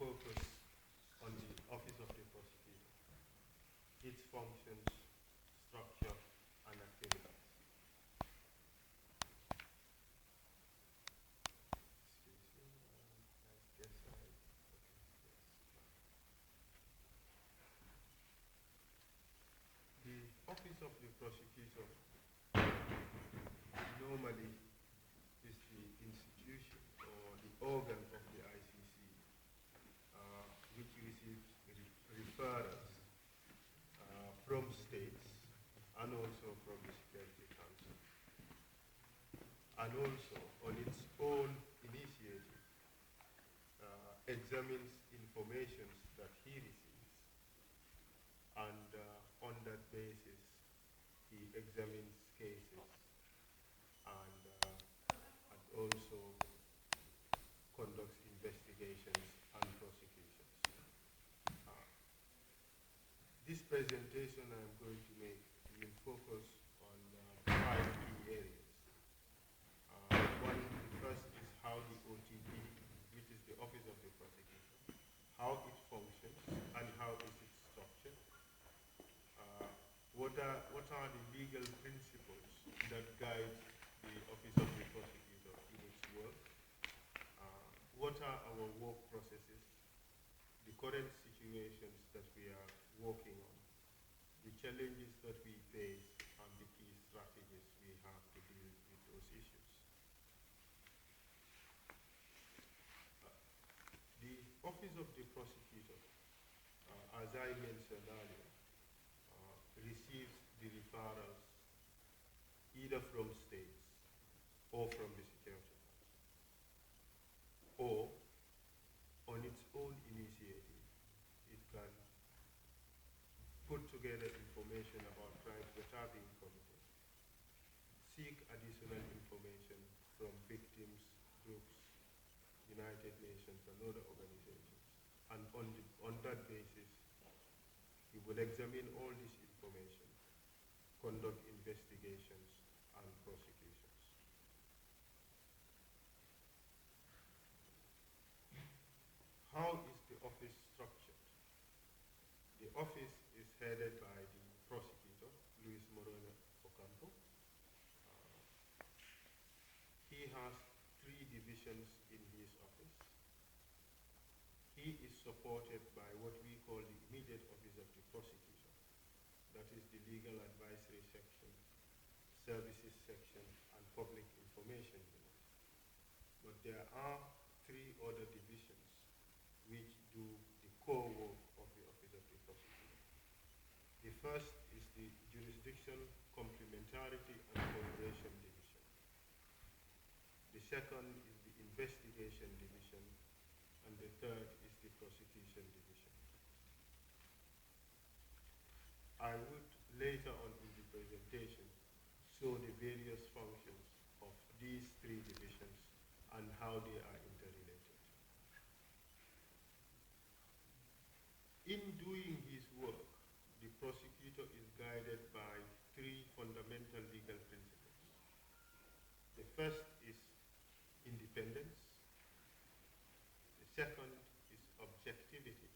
focus on the Office of the Prosecutor, its functions, structure, and activities. The Office of the Prosecutor normally is the institution or the organ of the ICC which receives referrals from states and also from the Security Council, and also on its own initiative examines information that he receives, and on that basis he examines cases and also conducts investigations and prosecutions. This presentation I'm going to make will focus on 5 key areas. The first is how the OTP, which is the Office of the Prosecutor, how it functions and how is it structured. What are the legal principles that guide the Office of the Prosecutor in its work? What are our work processes, the current situations that we are working on, the challenges that we face, and the key strategies we have to deal with those issues. The Office of the Prosecutor, as I mentioned earlier, receives the referrals either from states or from the Security Council, or on its own initiative, it can put together information about crimes that are being committed, seek additional information from victims, groups, United Nations and other organizations, and on that basis, he will examine all this information, conduct investigations and prosecutions. How is the office structured? The office is headed by the prosecutor, Luis Moreno Ocampo. He has 3 divisions in his office. He is supported by what we call the immediate office of the prosecutor. That is the legal advisory section, services section, and public information unit. But there are 3 other divisions which do the core work of the Office of the Prosecutor. The first is the Jurisdiction, Complementarity and Cooperation Division. The second is the Investigation Division, and the third is the Prosecution Division. I would later on in the presentation show the various functions of these 3 divisions and how they are interrelated. In doing his work, the prosecutor is guided by 3 fundamental legal principles. The first is independence, the second is objectivity,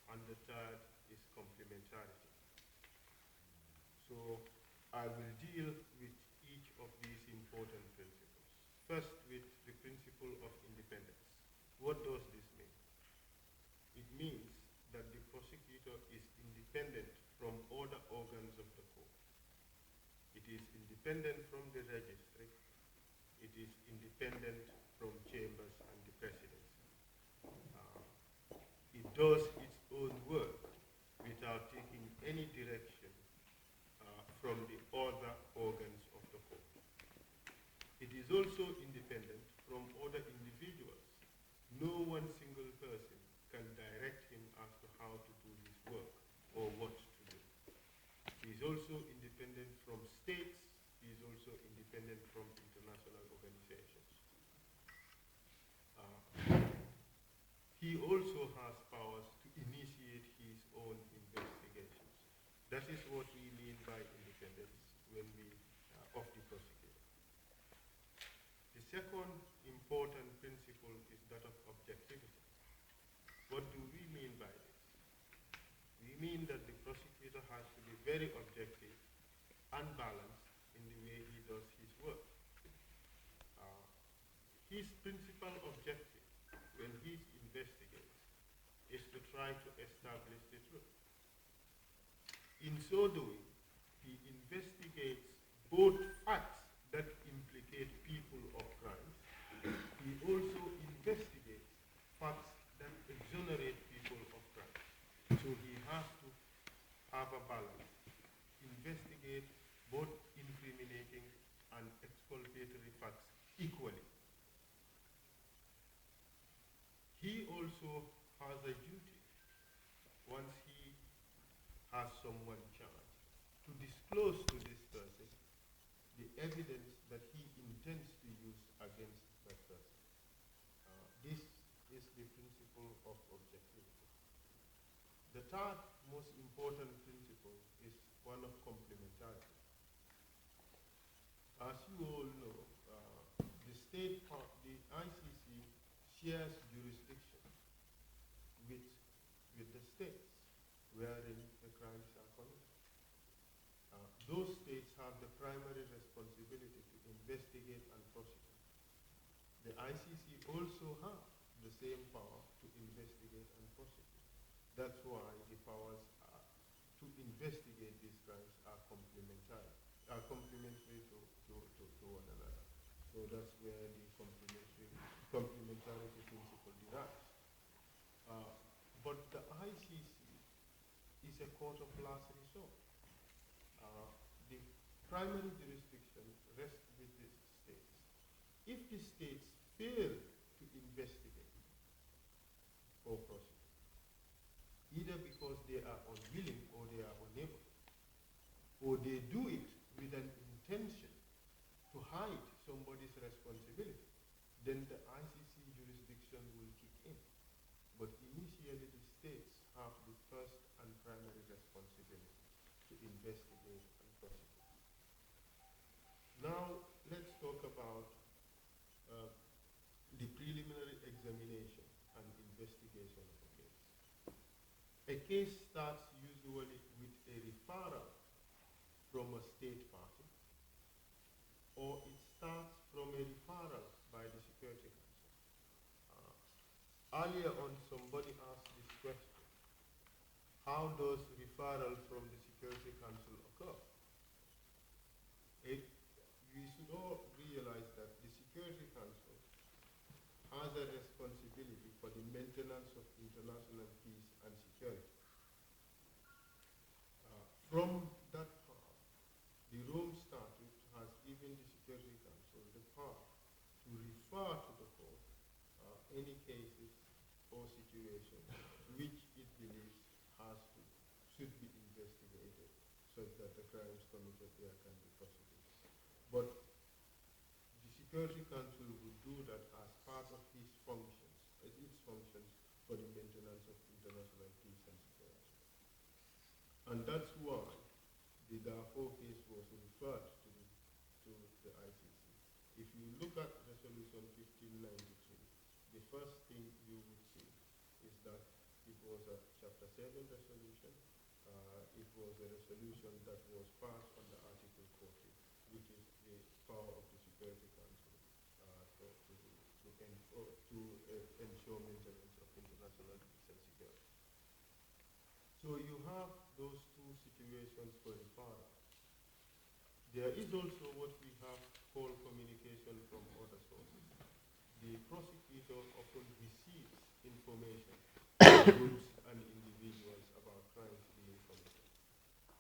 and the third is complementarity. So I will deal with each of these important principles. First, with the principle of independence. What does this mean? It means that the prosecutor is independent from other organs of the court. It is independent from the registry. It is independent from chambers and the presidency. It does its own work without taking any direction from the other organs of the court. It is also independent from other individuals. No one single person can direct him as to how to do his work or what to do. He is also independent from states. He is also independent from international organizations. He also has powers to initiate his own investigations. That is what we mean by independence when we of the prosecutor. The second important principle is that of objectivity. mean that the prosecutor has to be very objective and balanced in the way he does his work. His principal objective when he investigates is to try to establish the truth. In so doing, he investigates both facts that implicate people of crimes. He also investigates facts that exonerate people of crimes. So he has to have a balance, investigate both incriminating and exculpatory facts equally. He also has a duty, once he has someone charged, to disclose to this person the evidence that he intends to use against that person. This is the principle of objectivity. The third most important principle is one of complementarity. As you all know, the ICC shares jurisdiction with the states wherein the crimes are committed. Those states have the primary responsibility to investigate and prosecute. The ICC also have the same power to investigate and prosecute. That's why the powers to investigate these crimes are complementary to one another. So that's where the complementarity principle derives. But the ICC is a court of last resort. The primary jurisdiction rests with the states. If the states fail to investigate or prosecute, either because they are unwilling or they are unable, or they do it with an intention to hide somebody's responsibility, then the ICC jurisdiction will kick in. But initially, the states have the first and primary responsibility to investigate and prosecute. Now, let's talk about the preliminary examination and investigation of a case. A case starts usually with a referral from a state party, or it starts from a referral by the Security Council. Earlier on, somebody asked this question: how does referral from the Security Council occur? We should all realize that the Security Council has a responsibility for the maintenance of international peace and security. From that power, the Rome Statute has given the Security Council the power to refer to the court any cases or situations which it believes should be investigated such that the crimes committed there can be prosecuted. But the Security Council would do that as part of its functions for the maintenance of international peace and security. And that's why the Darfur case was referred to the ICC. If you look at Resolution 1593, the first thing you would see is that it was a Chapter 7 resolution. It was a resolution that was passed under Article 40, which is the power of the Security Council to ensure maintenance of international peace and security. So you have those two situations for referral. There is also what we have called communication from other sources. The prosecutor often receives information from groups and individuals about crimes being committed.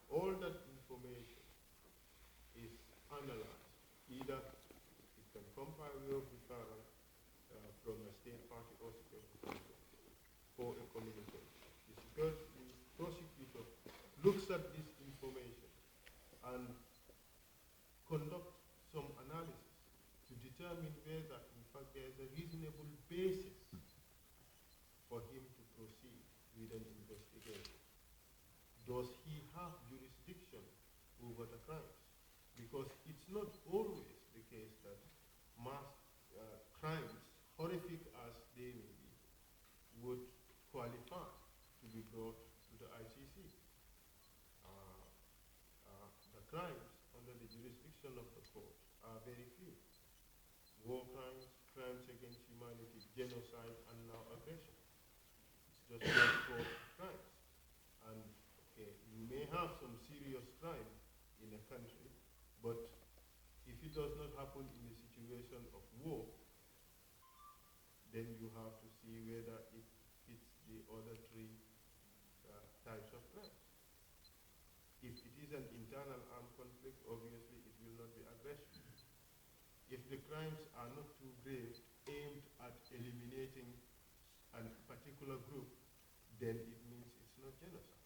All that information is analyzed. Either it can come by way of referral from a state party or Security Council for a communication. The prosecutor looks at this information and conducts some analysis to determine whether, in fact, there is a reasonable basis for him to proceed with an investigation. Does he have jurisdiction over the crimes? Because it's not always the case that mass crimes, horrific as they may be, would qualify to be brought to the ICC. crimes under the jurisdiction of the court are very few. War crimes, crimes against humanity, genocide, and now aggression. It's just four crimes. And okay, you may have some serious crime in a country, but if it does not happen in a situation of war, then you have to see whether it fits the other three types of crimes. If it is an internal armed conflict, obviously it will not be aggression. If the crimes are not too grave, aimed at eliminating a particular group, then it means it's not genocide.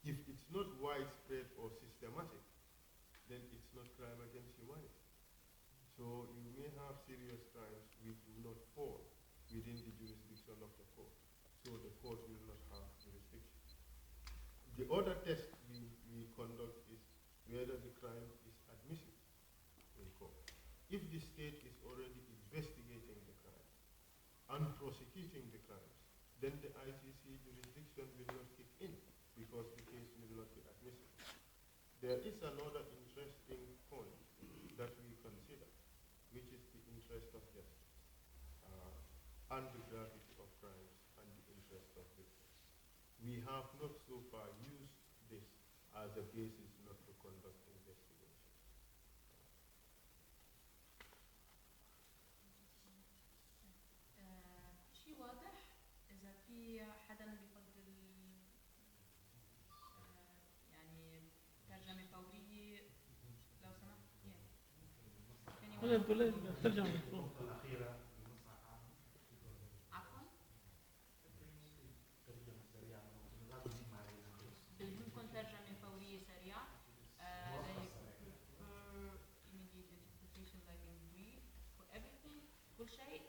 If it's not widespread or systematic, then it's not crime against humanity. So you may have serious crimes which do not fall within the jurisdiction of the court. So the court will not have jurisdiction. The other test we conduct is whether the crime is admissible in court. If the state is already investigating the crime and prosecuting the crimes, then the ICC jurisdiction will not kick in because the case will not be admissible. There is another interesting point that we consider, which is the interest of justice and the gravity of crimes and the interest of victims. We have not so far used this as a basis not to conduct investigations. شيء واضح إذا في حدا بيفضل يعني ترجمة فورية لو سمحت هلا الدولية الترجمة النقطة الأخيرة عفوا ترجمة سريعة بدكم ترجمة فورية سريعة they prefer immediate interpretation like in brief for everything كل شيء